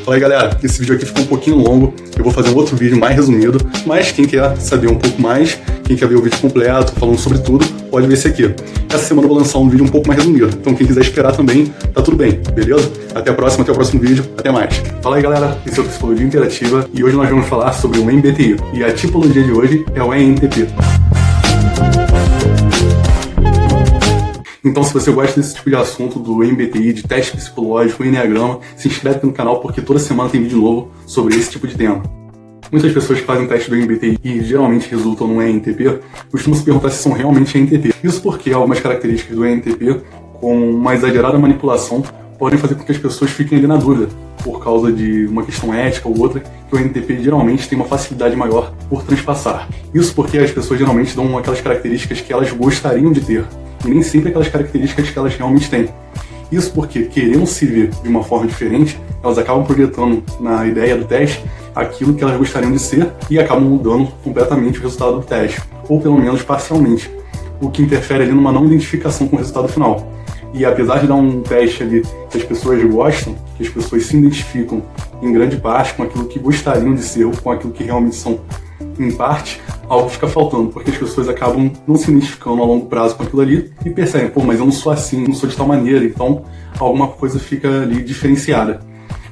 Fala aí galera, esse vídeo aqui ficou um pouquinho longo, eu vou fazer um outro vídeo mais resumido, mas quem quer saber um pouco mais, quem quer ver o vídeo completo, falando sobre tudo, pode ver esse aqui. Essa semana eu vou lançar um vídeo um pouco mais resumido, então quem quiser esperar também, tá tudo bem, beleza? Até a próxima, até o próximo vídeo, até mais. Fala aí galera, esse é o Psicologia Interativa e hoje nós vamos falar sobre o MBTI, e a tipologia de hoje é o ENTP. Então, se você gosta desse tipo de assunto do MBTI, de teste psicológico, Enneagrama, se inscreve aqui no canal porque toda semana tem vídeo novo sobre esse tipo de tema. Muitas pessoas que fazem teste do MBTI e geralmente resultam no ENTP costumam se perguntar se são realmente ENTP. Isso porque algumas características do ENTP, com uma exagerada manipulação, podem fazer com que as pessoas fiquem ali na dúvida, por causa de uma questão ética ou outra, que o ENTP geralmente tem uma facilidade maior por transpassar. Isso porque as pessoas geralmente dão aquelas características que elas gostariam de ter, e nem sempre aquelas características que elas realmente têm. Isso porque, querendo se ver de uma forma diferente, elas acabam projetando na ideia do teste aquilo que elas gostariam de ser e acabam mudando completamente o resultado do teste, ou pelo menos parcialmente, o que interfere ali numa não identificação com o resultado final. E apesar de dar um teste ali que as pessoas gostam, que as pessoas se identificam em grande parte com aquilo que gostariam de ser ou com aquilo que realmente são em parte, algo fica faltando, porque as pessoas acabam não se identificando a longo prazo com aquilo ali e percebem, pô, mas eu não sou assim, não sou de tal maneira, então alguma coisa fica ali diferenciada.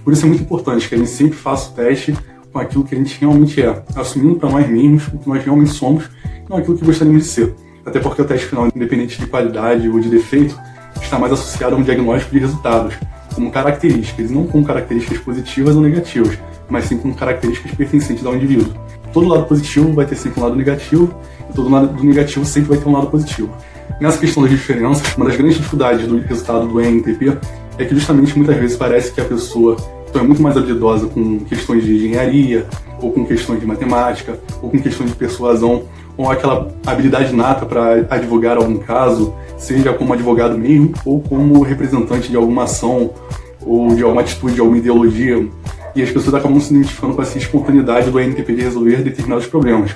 Por isso é muito importante que a gente sempre faça o teste com aquilo que a gente realmente é, assumindo para nós mesmos o que nós realmente somos, não aquilo que gostaríamos de ser. Até porque o teste final, independente de qualidade ou de defeito, está mais associado a um diagnóstico de resultados, como características, e não como características positivas ou negativas, mas sim como características pertencentes ao indivíduo. Todo lado positivo vai ter sempre um lado negativo, e todo lado negativo sempre vai ter um lado positivo. Nessa questão das diferenças, uma das grandes dificuldades do resultado do ENTP é que justamente muitas vezes parece que a pessoa é muito mais habilidosa com questões de engenharia, ou com questões de matemática, ou com questões de persuasão, ou aquela habilidade nata para advogar algum caso, seja como advogado mesmo, ou como representante de alguma ação, ou de alguma atitude, de alguma ideologia. E as pessoas acabam se identificando com essa espontaneidade do ENTP de resolver determinados problemas.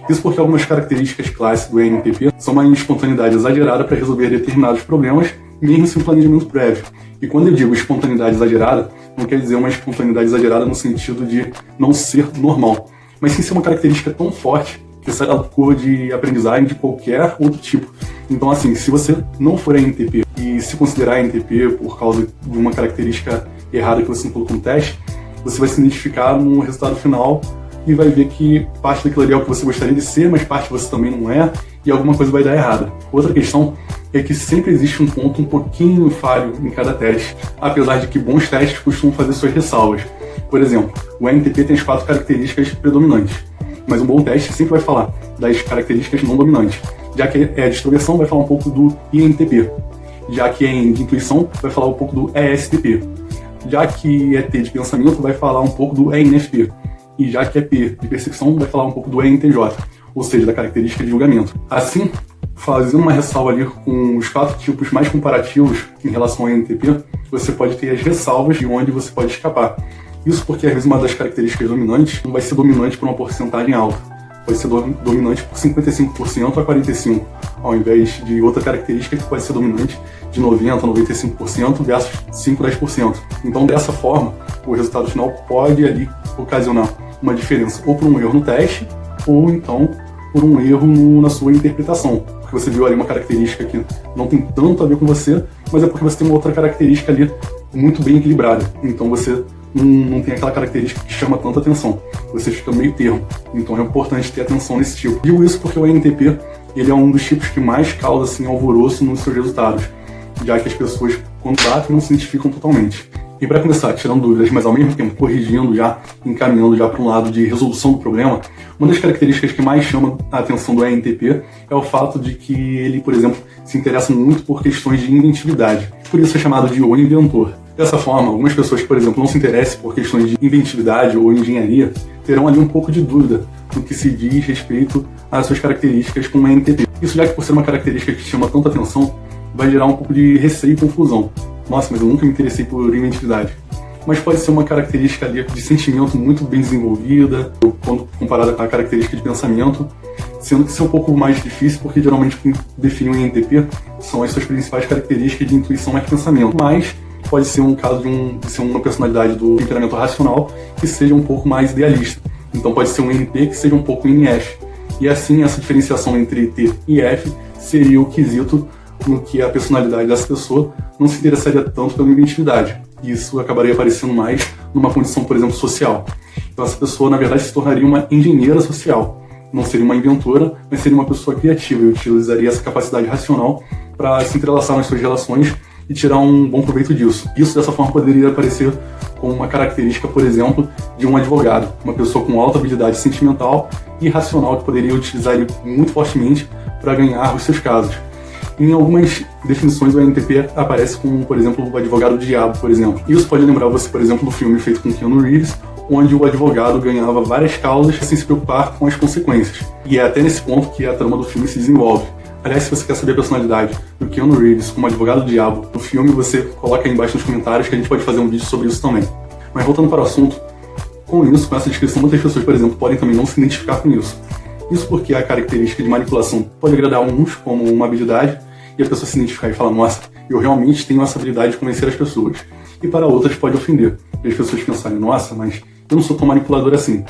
Isso porque algumas características clássicas do ENTP são uma espontaneidade exagerada para resolver determinados problemas, mesmo sem um planejamento prévio. E quando eu digo espontaneidade exagerada, não quer dizer uma espontaneidade exagerada no sentido de não ser normal, mas sim ser uma característica tão forte que sai da curva de aprendizagem de qualquer outro tipo. Então, assim, se você não for ENTP e se considerar ENTP por causa de uma característica errada que você não colocou no teste, você vai se identificar no resultado final e vai ver que parte daquilo ali é o que você gostaria de ser, mas parte você também não é, e alguma coisa vai dar errada. Outra questão é que sempre existe um ponto um pouquinho falho em cada teste, apesar de que bons testes costumam fazer suas ressalvas. Por exemplo, o ENTP tem as 4 características predominantes, mas um bom teste sempre vai falar das características não dominantes. Já que é de extroversão, vai falar um pouco do INTP. Já que é de intuição, vai falar um pouco do ESTP. Já que é T de pensamento, vai falar um pouco do ENFP. E já que é P de percepção, vai falar um pouco do ENTJ, ou seja, da característica de julgamento. Assim, fazendo uma ressalva ali com os 4 tipos mais comparativos em relação ao ENTP, você pode ter as ressalvas de onde você pode escapar. Isso porque, às vezes, uma das características dominantes não vai ser dominante por uma porcentagem alta. Vai ser dominante por 55% a 45%, ao invés de outra característica que pode ser dominante de 90% a 95% versus 5% a 10%. Então, dessa forma, o resultado final pode ali ocasionar uma diferença ou por um erro no teste, ou então por um erro na sua interpretação. Porque você viu ali uma característica que não tem tanto a ver com você, mas é porque você tem uma outra característica ali muito bem equilibrada. Então você não tem aquela característica que chama tanta atenção. Você fica meio termo. Então é importante ter atenção nesse tipo. Digo isso porque o ENTP ele é um dos tipos que mais causa assim, alvoroço nos seus resultados, já que as pessoas, quando batem, não se identificam totalmente. E para começar, tirando dúvidas, mas ao mesmo tempo corrigindo já, encaminhando já para um lado de resolução do problema, uma das características que mais chama a atenção do ENTP é o fato de que ele, por exemplo, se interessa muito por questões de inventividade. Por isso é chamado de o inventor. Dessa forma, algumas pessoas que, por exemplo, não se interessem por questões de inventividade ou engenharia, terão ali um pouco de dúvida no que se diz respeito às suas características como ENTP. Isso já que por ser uma característica que chama tanta atenção, vai gerar um pouco de receio e confusão. Nossa, mas eu nunca me interessei por inventividade. Mas pode ser uma característica ali de sentimento muito bem desenvolvida, quando comparada com a característica de pensamento, sendo que isso é um pouco mais difícil, porque geralmente o que define o ENTP são as suas principais características de intuição e pensamento. Mas pode ser um caso de ser uma personalidade do temperamento racional que seja um pouco mais idealista. Então pode ser um NT que seja um pouco NF. E assim, essa diferenciação entre T e F seria o quesito no que a personalidade dessa pessoa não se interessaria tanto pela inventividade. E isso acabaria aparecendo mais numa condição, por exemplo, social. Então essa pessoa, na verdade, se tornaria uma engenheira social. Não seria uma inventora, mas seria uma pessoa criativa e utilizaria essa capacidade racional para se entrelaçar nas suas relações e tirar um bom proveito disso. Isso, dessa forma, poderia aparecer como uma característica, por exemplo, de um advogado, uma pessoa com alta habilidade sentimental e racional que poderia utilizar ele muito fortemente para ganhar os seus casos. Em algumas definições, o ENTP aparece como, por exemplo, o advogado do diabo, por exemplo. Isso pode lembrar você, por exemplo, do filme feito com Keanu Reeves, onde o advogado ganhava várias causas sem se preocupar com as consequências. E é até nesse ponto que a trama do filme se desenvolve. Aliás, se você quer saber a personalidade do Keanu Reeves como advogado do diabo do filme, você coloca aí embaixo nos comentários que a gente pode fazer um vídeo sobre isso também. Mas voltando para o assunto, com essa descrição, muitas pessoas, por exemplo, podem também não se identificar com isso. Isso porque a característica de manipulação pode agradar a uns como uma habilidade e a pessoa se identificar e falar, nossa, eu realmente tenho essa habilidade de convencer as pessoas. E para outras pode ofender. E as pessoas pensarem, nossa, mas eu não sou tão manipulador assim.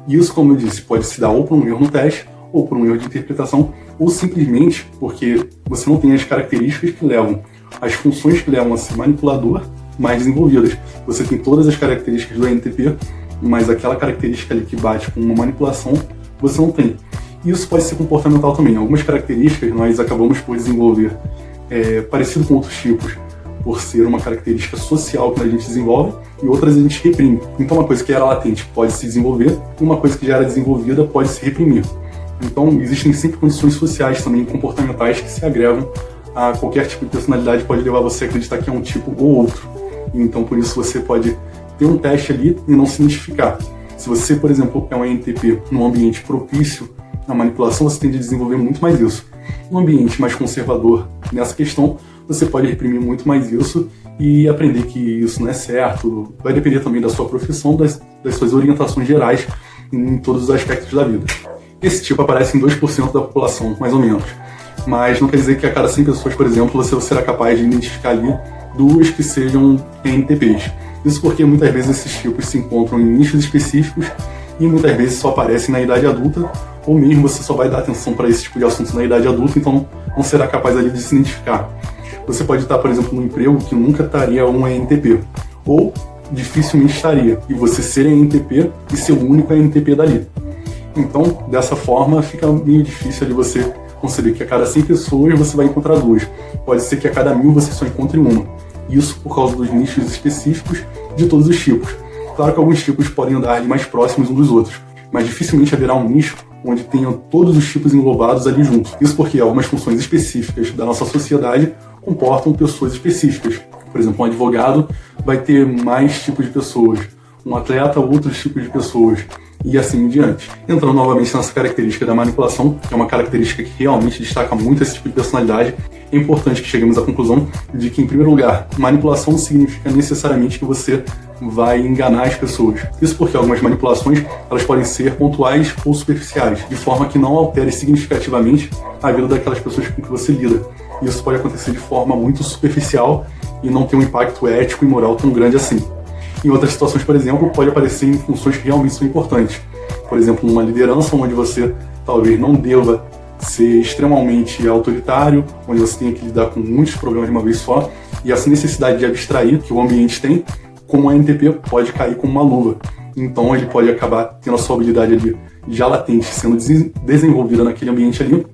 E isso, como eu disse, pode se dar ou por um erro no teste, ou por um erro de interpretação, ou simplesmente porque você não tem as características que levam, as funções que levam a ser manipulador mais desenvolvidas. Você tem todas as características do ENTP, mas aquela característica ali que bate com uma manipulação, você não tem. E isso pode ser comportamental também. Algumas características nós acabamos por desenvolver parecido com outros tipos, por ser uma característica social que a gente desenvolve, e outras a gente reprime. Então uma coisa que era latente pode se desenvolver, e uma coisa que já era desenvolvida pode se reprimir. Então existem sempre condições sociais também, comportamentais, que se agrevam a qualquer tipo de personalidade, pode levar você a acreditar que é um tipo ou outro. Então por isso você pode ter um teste ali e não se identificar. Se você, por exemplo, é um ENTP num ambiente propício à manipulação, você tende a desenvolver muito mais isso. Num ambiente mais conservador nessa questão, você pode reprimir muito mais isso e aprender que isso não é certo. Vai depender também da sua profissão, das suas orientações gerais em todos os aspectos da vida. Esse tipo aparece em 2% da população, mais ou menos. Mas não quer dizer que a cada 100 pessoas, por exemplo, você será capaz de identificar ali 2 que sejam ENTPs. Isso porque muitas vezes esses tipos se encontram em nichos específicos e muitas vezes só aparecem na idade adulta, ou mesmo você só vai dar atenção para esse tipo de assunto na idade adulta, então não será capaz ali de se identificar. Você pode estar, por exemplo, num emprego que nunca estaria um ENTP, ou dificilmente estaria, e você ser ENTP e ser o único ENTP dali. Então, dessa forma, fica meio difícil de você conceber que a cada 100 pessoas você vai encontrar 2. Pode ser que a cada 1000 você só encontre uma. Isso por causa dos nichos específicos de todos os tipos. Claro que alguns tipos podem andar ali mais próximos uns dos outros, mas dificilmente haverá um nicho onde tenham todos os tipos englobados ali juntos. Isso porque algumas funções específicas da nossa sociedade comportam pessoas específicas. Por exemplo, um advogado vai ter mais tipos de pessoas, um atleta outros tipos de pessoas, e assim em diante. Entrando novamente nessa característica da manipulação, que é uma característica que realmente destaca muito esse tipo de personalidade, é importante que cheguemos à conclusão de que, em primeiro lugar, manipulação não significa necessariamente que você vai enganar as pessoas. Isso porque algumas manipulações elas podem ser pontuais ou superficiais, de forma que não altere significativamente a vida daquelas pessoas com que você lida. Isso pode acontecer de forma muito superficial e não ter um impacto ético e moral tão grande assim. Em outras situações, por exemplo, pode aparecer em funções que realmente são importantes. Por exemplo, numa liderança onde você talvez não deva ser extremamente autoritário, onde você tenha que lidar com muitos problemas de uma vez só, e essa necessidade de abstrair que o ambiente tem, como a ENTP pode cair como uma luva. Então ele pode acabar tendo a sua habilidade ali já latente, sendo desenvolvida naquele ambiente ali,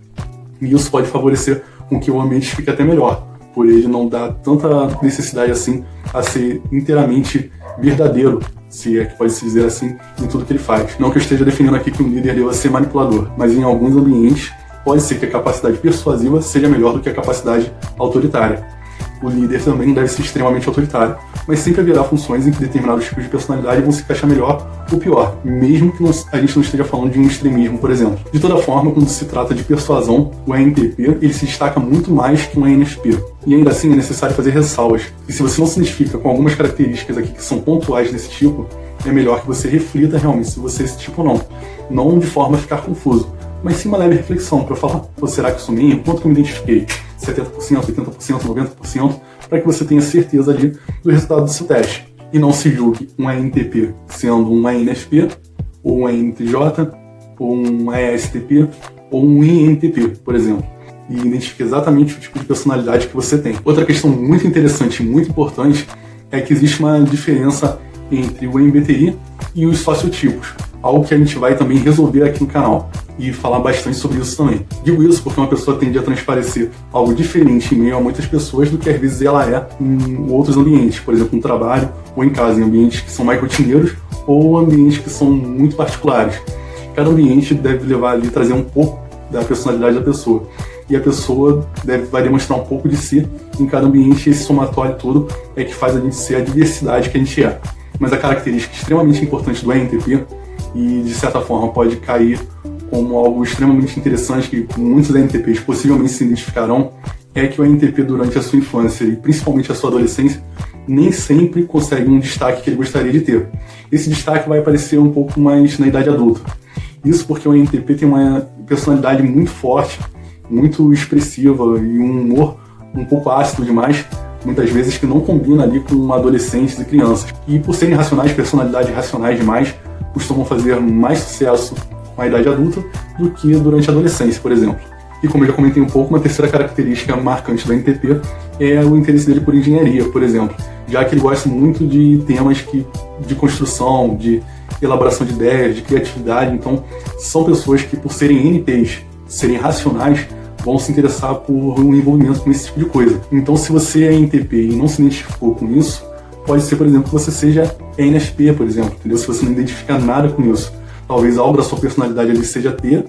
e isso pode favorecer com que o ambiente fique até melhor, por ele não dar tanta necessidade assim a ser inteiramente verdadeiro, se é que pode se dizer assim, em tudo que ele faz. Não que eu esteja definindo aqui que um líder deva ser manipulador, mas em alguns ambientes pode ser que a capacidade persuasiva seja melhor do que a capacidade autoritária. O líder também deve ser extremamente autoritário, mas sempre haverá funções em que determinados tipos de personalidade vão se encaixar melhor ou pior, mesmo que a gente não esteja falando de um extremismo, por exemplo. De toda forma, quando se trata de persuasão, o ENTP ele se destaca muito mais que um ENFP. E ainda assim é necessário fazer ressalvas. E se você não se identifica com algumas características aqui que são pontuais desse tipo, é melhor que você reflita realmente se você é esse tipo ou não. Não de forma a ficar confuso, mas sim uma leve reflexão para falar, será que eu sou mesmo? Quanto que eu me identifiquei? 70%, 80%, 90%, para que você tenha certeza ali do resultado do seu teste. E não se julgue um ENTP sendo um ENFP, ou um ENTJ, ou um ESTP, ou um INTP, por exemplo. E identifique exatamente o tipo de personalidade que você tem. Outra questão muito interessante e muito importante é que existe uma diferença entre o MBTI e os sociotipos, algo que a gente vai também resolver aqui no canal e falar bastante sobre isso também. Digo isso porque uma pessoa tende a transparecer algo diferente em meio a muitas pessoas do que às vezes ela é em outros ambientes, por exemplo, no trabalho ou em casa, em ambientes que são mais rotineiros ou ambientes que são muito particulares. Cada ambiente deve levar ali, trazer um pouco da personalidade da pessoa. E a pessoa vai demonstrar um pouco de si em cada ambiente, e esse somatório todo é que faz a gente ser a diversidade que a gente é. Mas a característica extremamente importante do ENTP, e de certa forma pode cair como algo extremamente interessante, que muitos ENTPs possivelmente se identificarão, é que o ENTP durante a sua infância e principalmente a sua adolescência nem sempre consegue um destaque que ele gostaria de ter. Esse destaque vai aparecer um pouco mais na idade adulta. Isso porque o ENTP tem uma personalidade muito forte, muito expressiva e um humor um pouco ácido demais, muitas vezes que não combina ali com adolescentes e crianças. E por serem racionais, personalidades racionais demais, costumam fazer mais sucesso com a idade adulta do que durante a adolescência, por exemplo. E como eu já comentei um pouco, uma terceira característica marcante do ENTP é o interesse dele por engenharia, por exemplo, já que ele gosta muito de temas de construção, de elaboração de ideias, de criatividade. Então, são pessoas que, por serem NPs, serem racionais, vão se interessar por um envolvimento com esse tipo de coisa. Então, se você é ENTP e não se identificou com isso, pode ser, por exemplo, que você seja ENFP, por exemplo, entendeu? Se você não identifica nada com isso. Talvez algo da sua personalidade ali seja T,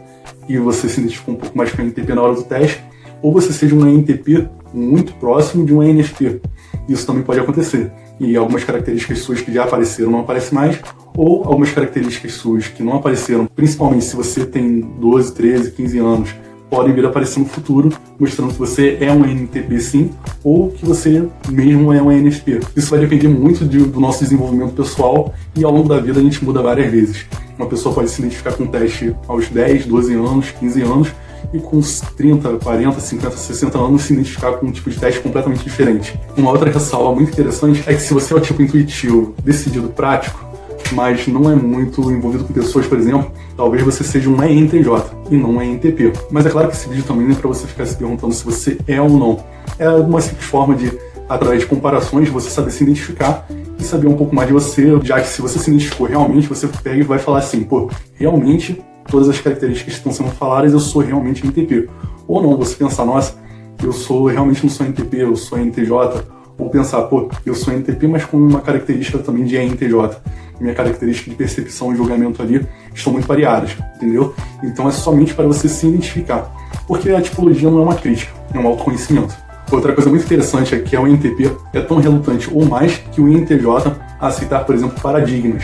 e você se identificou um pouco mais com o ENTP na hora do teste, ou você seja um ENTP muito próximo de um ENFP. Isso também pode acontecer. E algumas características suas que já apareceram não aparecem mais, ou algumas características suas que não apareceram, principalmente se você tem 12, 13, 15 anos, podem vir a aparecer no futuro, mostrando que você é um ENTP sim, ou que você mesmo é um ENFP. Isso vai depender muito do nosso desenvolvimento pessoal, e ao longo da vida a gente muda várias vezes. Uma pessoa pode se identificar com um teste aos 10, 12 anos, 15 anos, e com 30, 40, 50, 60 anos se identificar com um tipo de teste completamente diferente. Uma outra ressalva muito interessante é que se você é o tipo intuitivo, decidido, prático, mas não é muito envolvido com pessoas, por exemplo, talvez você seja um ENTJ e não um ENTP. Mas é claro que esse vídeo também não é para você ficar se perguntando se você é ou não. É uma simples forma de, através de comparações, você saber se identificar e saber um pouco mais de você, já que se você se identificou realmente, você pega e vai falar assim, pô, realmente todas as características que estão sendo faladas, eu sou realmente ENTP. Ou não, você pensar, nossa, eu realmente não sou ENTP, eu sou ENTJ. Ou pensar, pô, eu sou ENTP, mas com uma característica também de ENTJ. Minha característica de percepção e julgamento ali estão muito variadas, entendeu? Então é somente para você se identificar. Porque a tipologia não é uma crítica, é um autoconhecimento. Outra coisa muito interessante é que o ENTP é tão relutante ou mais que o INTJ a aceitar, por exemplo, paradigmas.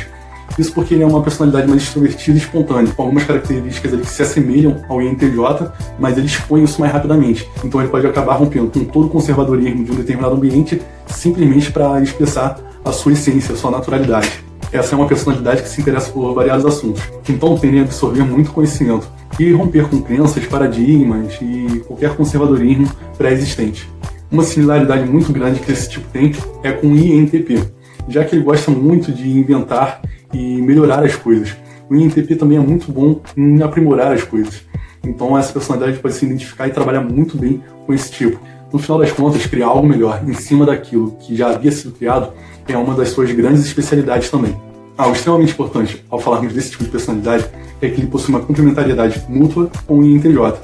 Isso porque ele é uma personalidade mais extrovertida e espontânea, com algumas características ali que se assemelham ao INTJ, mas ele expõe isso mais rapidamente. Então ele pode acabar rompendo com todo o conservadorismo de um determinado ambiente simplesmente para expressar a sua essência, a sua naturalidade. Essa é uma personalidade que se interessa por variados assuntos. Então tendem a absorver muito conhecimento e romper com crenças, paradigmas e qualquer conservadorismo pré-existente. Uma similaridade muito grande que esse tipo tem é com o INTP, já que ele gosta muito de inventar e melhorar as coisas. O INTP também é muito bom em aprimorar as coisas. Então essa personalidade pode se identificar e trabalhar muito bem com esse tipo. No final das contas, criar algo melhor em cima daquilo que já havia sido criado é uma das suas grandes especialidades também. Algo extremamente importante ao falarmos desse tipo de personalidade é que ele possui uma complementariedade mútua com o INTJ,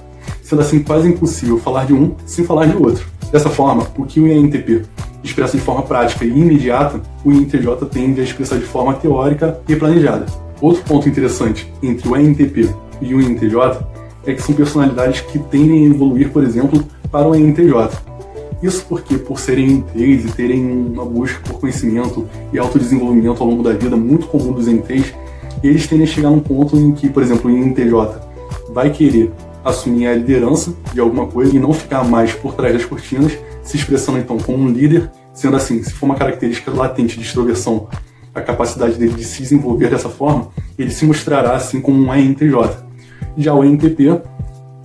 sendo assim quase impossível falar de um sem falar de outro. Dessa forma, o que o INTP expressa de forma prática e imediata, o INTJ tende a expressar de forma teórica e planejada. Outro ponto interessante entre o INTP e o INTJ é que são personalidades que tendem a evoluir, por exemplo, para o INTJ. Isso porque, por serem ENTs e terem uma busca por conhecimento e autodesenvolvimento ao longo da vida muito comum dos ENTs, eles tendem a chegar num ponto em que, por exemplo, o INTJ vai querer assumir a liderança de alguma coisa e não ficar mais por trás das cortinas, se expressando então como um líder, sendo assim, se for uma característica latente de extroversão, a capacidade dele de se desenvolver dessa forma, ele se mostrará assim como um INTJ. Já o INTP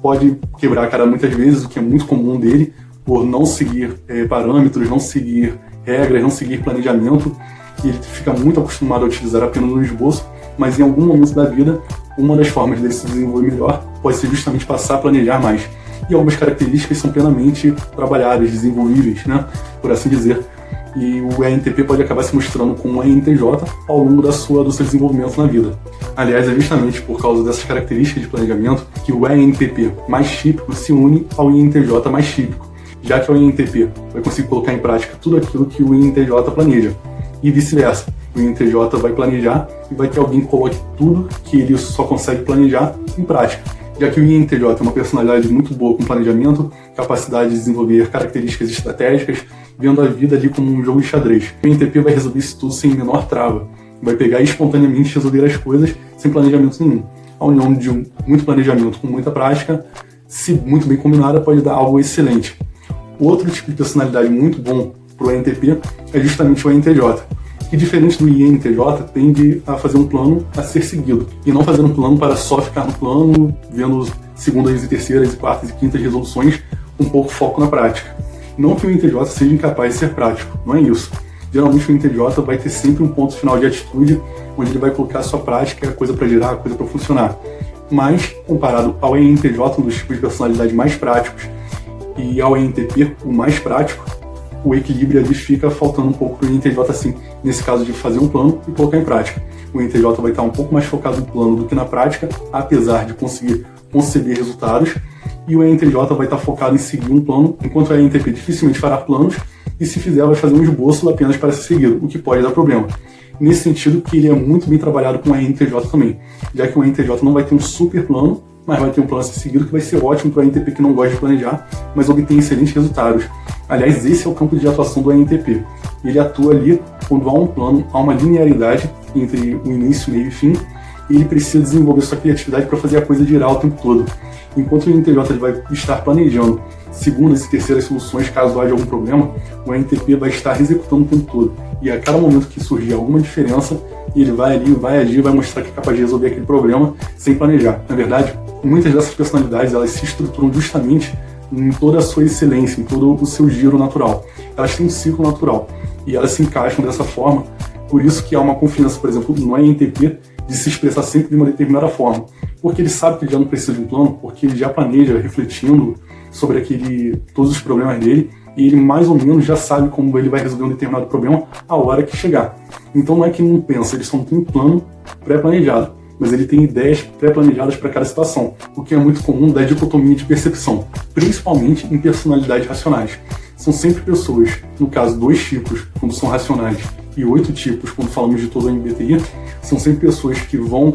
pode quebrar a cara muitas vezes, o que é muito comum dele, por não seguir parâmetros, não seguir regras, não seguir planejamento, e ele fica muito acostumado a utilizar apenas um esboço, mas em algum momento da vida, uma das formas dele se desenvolver melhor pode ser justamente passar a planejar mais. E algumas características são plenamente trabalhadas, desenvolvíveis, né, por assim dizer. E o ENTP pode acabar se mostrando como um ENTJ ao longo do seu desenvolvimento na vida. Aliás, é justamente por causa dessas características de planejamento que o ENTP mais típico se une ao INTJ mais típico, já que o INTP vai conseguir colocar em prática tudo aquilo que o INTJ planeja, e vice-versa. O INTJ vai planejar e vai ter alguém que coloque tudo que ele só consegue planejar em prática, já que o INTJ é uma personalidade muito boa com planejamento, capacidade de desenvolver características estratégicas, vendo a vida ali como um jogo de xadrez. O INTP vai resolver isso tudo sem menor trava, vai pegar e espontaneamente resolver as coisas sem planejamento nenhum. A união de muito planejamento com muita prática, se muito bem combinada, pode dar algo excelente. Outro tipo de personalidade muito bom para o ENTP é justamente o ENTJ, que, diferente do INTJ, tende a fazer um plano a ser seguido, e não fazer um plano para só ficar no plano, vendo segundas e terceiras e quartas e quintas resoluções, com pouco foco na prática. Não que o INTJ seja incapaz de ser prático, não é isso. Geralmente o INTJ vai ter sempre um ponto final de atitude, onde ele vai colocar a sua prática, a coisa para girar, a coisa para funcionar. Mas, comparado ao ENTJ, um dos tipos de personalidade mais práticos, e ao ENTP, o mais prático, o equilíbrio ali fica faltando um pouco para o INTJ, assim, nesse caso de fazer um plano e colocar em prática. O INTJ vai estar um pouco mais focado no plano do que na prática, apesar de conseguir conceber resultados, e o ENTJ vai estar focado em seguir um plano, enquanto o ENTP dificilmente fará planos, e se fizer vai fazer um esboço apenas para ser seguido, o que pode dar problema. Nesse sentido que ele é muito bem trabalhado com o ENTJ também, já que o ENTJ não vai ter um super plano, mas vai ter um plano a ser seguido que vai ser ótimo para o ENTP que não gosta de planejar, mas obtém excelentes resultados. Aliás, esse é o campo de atuação do ENTP. Ele atua ali quando há um plano, há uma linearidade entre o início, meio e fim, e ele precisa desenvolver sua criatividade para fazer a coisa girar o tempo todo. Enquanto o INTJ ele vai estar planejando segundas e terceiras soluções caso haja algum problema, o ENTP vai estar executando o tempo todo. E a cada momento que surgir alguma diferença, ele vai ali, vai agir, vai mostrar que é capaz de resolver aquele problema sem planejar. Na verdade, muitas dessas personalidades elas se estruturam justamente em toda a sua excelência, em todo o seu giro natural. Elas têm um ciclo natural e elas se encaixam dessa forma. Por isso que há uma confiança, por exemplo, no ENTP de se expressar sempre de uma determinada forma. Porque ele sabe que ele já não precisa de um plano, porque ele já planeja refletindo sobre todos os problemas dele, e ele mais ou menos já sabe como ele vai resolver um determinado problema a hora que chegar. Então não é que ele não pensa, ele só não tem um plano pré-planejado, mas ele tem ideias pré-planejadas para cada situação, o que é muito comum da dicotomia de percepção, principalmente em personalidades racionais. São sempre pessoas, no caso 2 tipos quando são racionais e 8 tipos quando falamos de todo o MBTI, são sempre pessoas que vão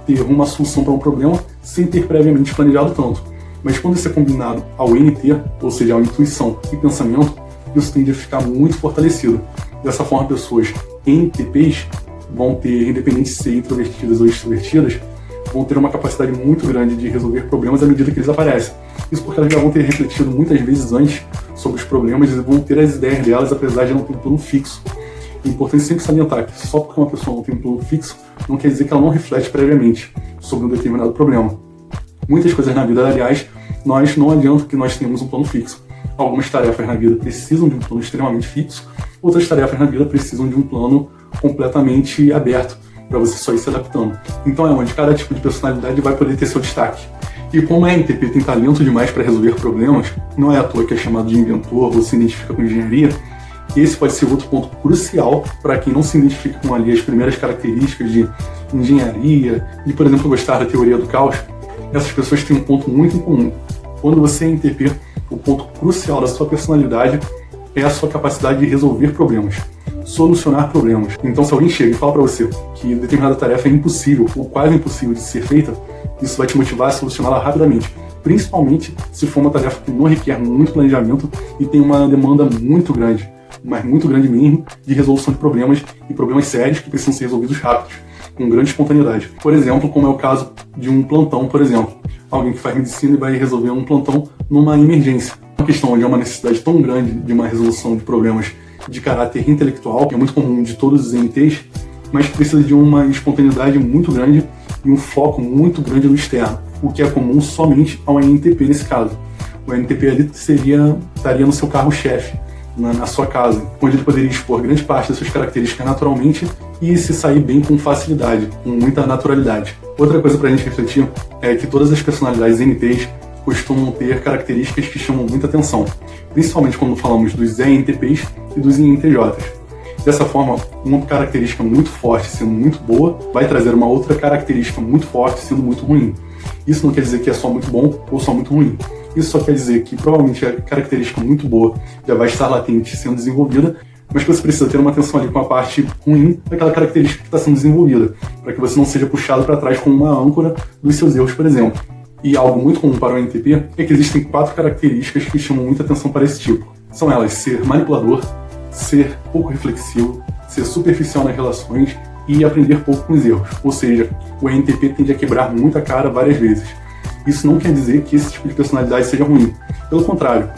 ter uma solução para um problema sem ter previamente planejado tanto. Mas quando isso é combinado ao NT, ou seja, à intuição e pensamento, isso tende a ficar muito fortalecido. Dessa forma, pessoas NTPs vão ter, independente de ser introvertidas ou extrovertidas, vão ter uma capacidade muito grande de resolver problemas à medida que eles aparecem. Isso porque elas já vão ter refletido muitas vezes antes sobre os problemas e vão ter as ideias delas, apesar de não ter um plano fixo. É importante sempre salientar que só porque uma pessoa não tem um plano fixo, não quer dizer que ela não reflete previamente sobre um determinado problema. Muitas coisas na vida, aliás, nós não adianta que nós tenhamos um plano fixo. Algumas tarefas na vida precisam de um plano extremamente fixo, outras tarefas na vida precisam de um plano completamente aberto, para você só ir se adaptando. Então é onde cada tipo de personalidade vai poder ter seu destaque. E como a ENTP tem talento demais para resolver problemas, não é à toa que é chamado de inventor ou se identifica com engenharia, esse pode ser outro ponto crucial para quem não se identifica com ali as primeiras características de engenharia, de, por exemplo, gostar da teoria do caos. Essas pessoas têm um ponto muito em comum. Quando você é ENTP, o ponto crucial da sua personalidade é a sua capacidade de resolver problemas, solucionar problemas. Então, se alguém chega e fala para você que determinada tarefa é impossível ou quase impossível de ser feita, isso vai te motivar a solucioná-la rapidamente, principalmente se for uma tarefa que não requer muito planejamento e tem uma demanda muito grande, mas muito grande mesmo, de resolução de problemas e problemas sérios que precisam ser resolvidos rápidos, com grande espontaneidade. Por exemplo, como é o caso de um plantão, por exemplo. Alguém que faz medicina e vai resolver um plantão numa emergência. Uma questão onde há uma necessidade tão grande de uma resolução de problemas de caráter intelectual, que é muito comum de todos os NTs, mas precisa de uma espontaneidade muito grande e um foco muito grande no externo, o que é comum somente ao ENTP nesse caso. o ENTP ali estaria no seu carro-chefe, na sua casa, onde ele poderia expor grande parte das suas características naturalmente e se sair bem com facilidade, com muita naturalidade. Outra coisa para a gente refletir é que todas as personalidades NTs costumam ter características que chamam muita atenção, principalmente quando falamos dos ENTPs e dos INTJs. Dessa forma, uma característica muito forte sendo muito boa vai trazer uma outra característica muito forte sendo muito ruim. Isso não quer dizer que é só muito bom ou só muito ruim. Isso só quer dizer que provavelmente a característica muito boa já vai estar latente sendo desenvolvida, mas que você precisa ter uma atenção ali com a parte ruim daquela característica que está sendo desenvolvida, para que você não seja puxado para trás com uma âncora dos seus erros, por exemplo. E algo muito comum para o ENTP é que existem 4 características que chamam muita atenção para esse tipo. São elas: ser manipulador, ser pouco reflexivo, ser superficial nas relações e aprender pouco com os erros. Ou seja, o ENTP tende a quebrar muita cara várias vezes. Isso não quer dizer que esse tipo de personalidade seja ruim. Pelo contrário,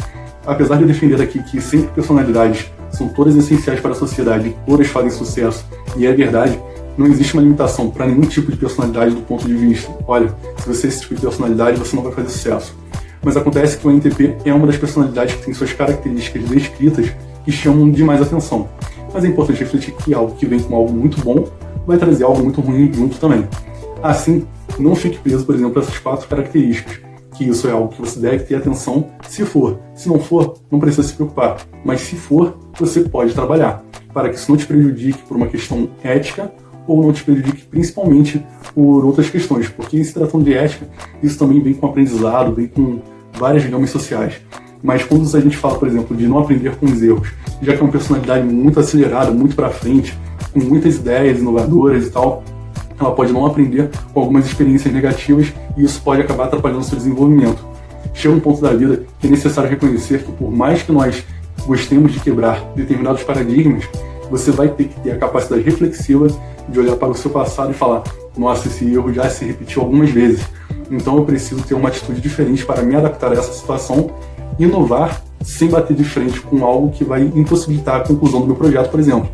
apesar de eu defender aqui que sempre personalidades são todas essenciais para a sociedade, todas fazem sucesso, e é verdade, não existe uma limitação para nenhum tipo de personalidade do ponto de vista: olha, se você é esse tipo de personalidade, você não vai fazer sucesso. Mas acontece que o ENTP é uma das personalidades que tem suas características descritas que chamam de mais atenção. Mas é importante refletir que algo que vem com algo muito bom vai trazer algo muito ruim junto também. Assim, não fique preso, por exemplo, a essas 4 características, que isso é algo que você deve ter atenção se for. Se não for, não precisa se preocupar. Mas se for, você pode trabalhar, para que isso não te prejudique por uma questão ética ou não te prejudique principalmente por outras questões, porque em se tratando de ética, isso também vem com aprendizado, vem com várias gamas sociais. Mas quando a gente fala, por exemplo, de não aprender com os erros, já que é uma personalidade muito acelerada, muito para frente, com muitas ideias inovadoras e tal, ela pode não aprender com algumas experiências negativas e isso pode acabar atrapalhando o seu desenvolvimento. Chega um ponto da vida que é necessário reconhecer que, por mais que nós gostemos de quebrar determinados paradigmas, você vai ter que ter a capacidade reflexiva de olhar para o seu passado e falar: nossa, esse erro já se repetiu algumas vezes, então eu preciso ter uma atitude diferente para me adaptar a essa situação, inovar sem bater de frente com algo que vai impossibilitar a conclusão do meu projeto, por exemplo.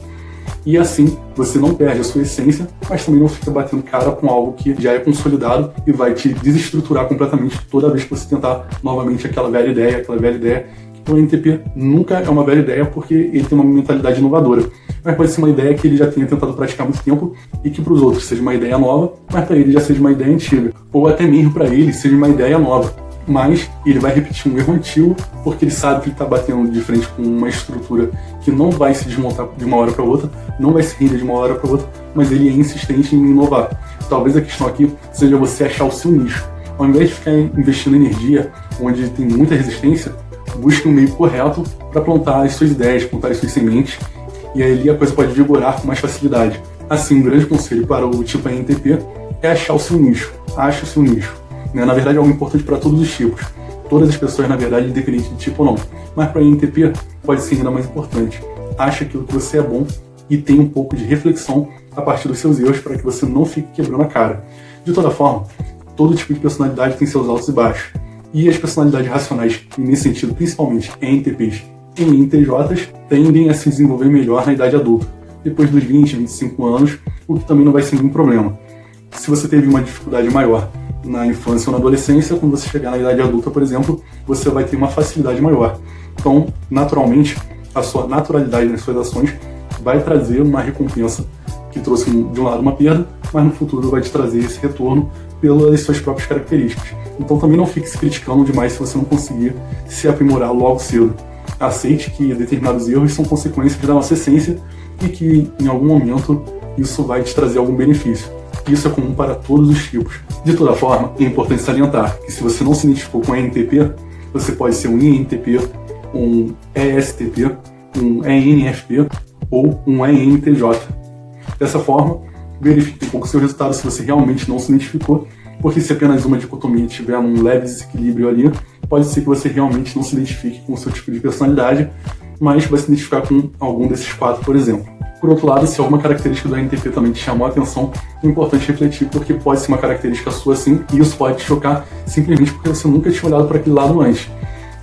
E assim, você não perde a sua essência, mas também não fica batendo cara com algo que já é consolidado e vai te desestruturar completamente toda vez que você tentar novamente aquela velha ideia, que o ENTP nunca é uma velha ideia porque ele tem uma mentalidade inovadora. Mas pode ser uma ideia que ele já tenha tentado praticar há muito tempo e que para os outros seja uma ideia nova, mas para ele já seja uma ideia antiga. Ou até mesmo para ele seja uma ideia nova, mas ele vai repetir um erro antigo porque ele sabe que ele está batendo de frente com uma estrutura que não vai se desmontar de uma hora para outra, não vai se render de uma hora para outra, mas ele é insistente em inovar. Talvez a questão aqui seja você achar o seu nicho. Ao invés de ficar investindo energia onde tem muita resistência, busque um meio correto para plantar as suas ideias, plantar as suas sementes, e aí a coisa pode vigorar com mais facilidade. Assim, um grande conselho para o tipo ENTP é achar o seu nicho. Ache o seu nicho. Na verdade, é algo importante para todos os tipos. Todas as pessoas, na verdade, independente de tipo ou não. Mas para ENTP, pode ser ainda mais importante. Ache aquilo que você é bom e tenha um pouco de reflexão a partir dos seus erros para que você não fique quebrando a cara. De toda forma, todo tipo de personalidade tem seus altos e baixos. E as personalidades racionais, e nesse sentido, principalmente ENTPs e INTJs, tendem a se desenvolver melhor na idade adulta, depois dos 20, 25 anos, o que também não vai ser nenhum problema. Se você teve uma dificuldade maior na infância ou na adolescência, quando você chegar na idade adulta, por exemplo, você vai ter uma facilidade maior. Então, naturalmente, a sua naturalidade nas suas ações vai trazer uma recompensa que trouxe de um lado uma perda, mas no futuro vai te trazer esse retorno pelas suas próprias características. Então também não fique se criticando demais se você não conseguir se aprimorar logo cedo. Aceite que determinados erros são consequências da nossa essência e que em algum momento isso vai te trazer algum benefício. Isso é comum para todos os tipos. De toda forma, é importante salientar que se você não se identificou com ENTP, você pode ser um INTP, um ESTP, um ENFP ou um ENTJ. Dessa forma, verifique um pouco o seu resultado se você realmente não se identificou, porque se apenas uma dicotomia tiver um leve desequilíbrio ali, pode ser que você realmente não se identifique com o seu tipo de personalidade, mas vai se identificar com algum desses 4, por exemplo. Por outro lado, se alguma característica do ENTP também te chamou a atenção, é importante refletir, porque pode ser uma característica sua sim, e isso pode te chocar simplesmente porque você nunca tinha olhado para aquele lado antes.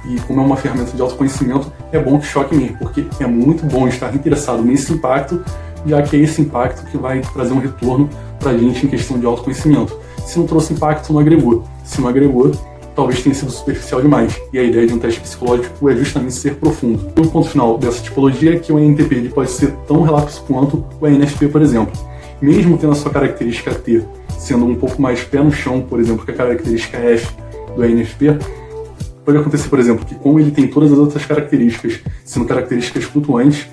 E como é uma ferramenta de autoconhecimento, é bom que choque mesmo, porque é muito bom estar interessado nesse impacto, já que é esse impacto que vai trazer um retorno para a gente em questão de autoconhecimento. Se não trouxe impacto, não agregou. Se não agregou, talvez tenha sido superficial demais, e a ideia de um teste psicológico é justamente ser profundo. E o ponto final dessa tipologia é que o ENTP ele pode ser tão relapso quanto o ENFP, por exemplo. Mesmo tendo a sua característica T sendo um pouco mais pé no chão, por exemplo, que a característica F do ENFP, pode acontecer, por exemplo, que como ele tem todas as outras características, sendo características flutuantes,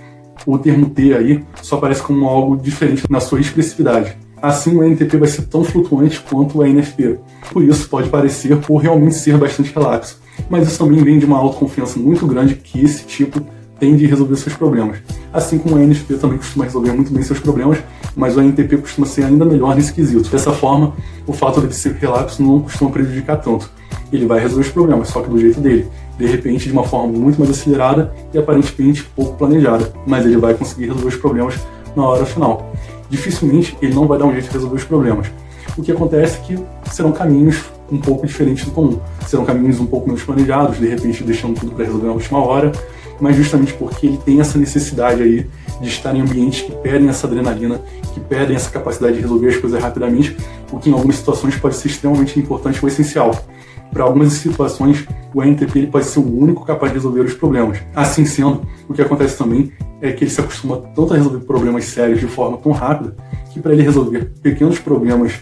o termo T aí só aparece como algo diferente na sua expressividade. Assim, o ENTP vai ser tão flutuante quanto o ENFP. Por isso, pode parecer ou realmente ser bastante relapso. Mas isso também vem de uma autoconfiança muito grande que esse tipo tem de resolver seus problemas. Assim como o ENFP também costuma resolver muito bem seus problemas, mas o ENTP costuma ser ainda melhor nesse quesito. Dessa forma, o fato de ser relapso não costuma prejudicar tanto. Ele vai resolver os problemas, só que do jeito dele. De repente, de uma forma muito mais acelerada e aparentemente pouco planejada. Mas ele vai conseguir resolver os problemas na hora final. Dificilmente ele não vai dar um jeito de resolver os problemas. O que acontece é que serão caminhos um pouco diferentes do comum. Serão caminhos um pouco menos planejados, de repente deixando tudo para resolver na última hora, mas justamente porque ele tem essa necessidade aí de estar em ambientes que pedem essa adrenalina, que pedem essa capacidade de resolver as coisas rapidamente, o que em algumas situações pode ser extremamente importante ou essencial. Para algumas situações, o ENTP ele pode ser o único capaz de resolver os problemas. Assim sendo, o que acontece também é que ele se acostuma tanto a resolver problemas sérios de forma tão rápida, que para ele resolver pequenos problemas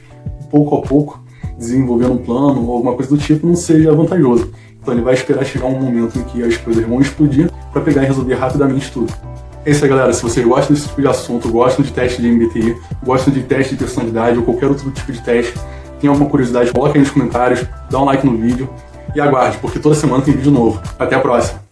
pouco a pouco, desenvolvendo um plano ou alguma coisa do tipo, não seja vantajoso. Então ele vai esperar chegar um momento em que as coisas vão explodir para pegar e resolver rapidamente tudo. É isso aí, galera. Se vocês gostam desse tipo de assunto, gostam de teste de MBTI, gostam de teste de personalidade ou qualquer outro tipo de teste, tem alguma curiosidade, coloca aí nos comentários, dá um like no vídeo e aguarde, porque toda semana tem vídeo novo. Até a próxima!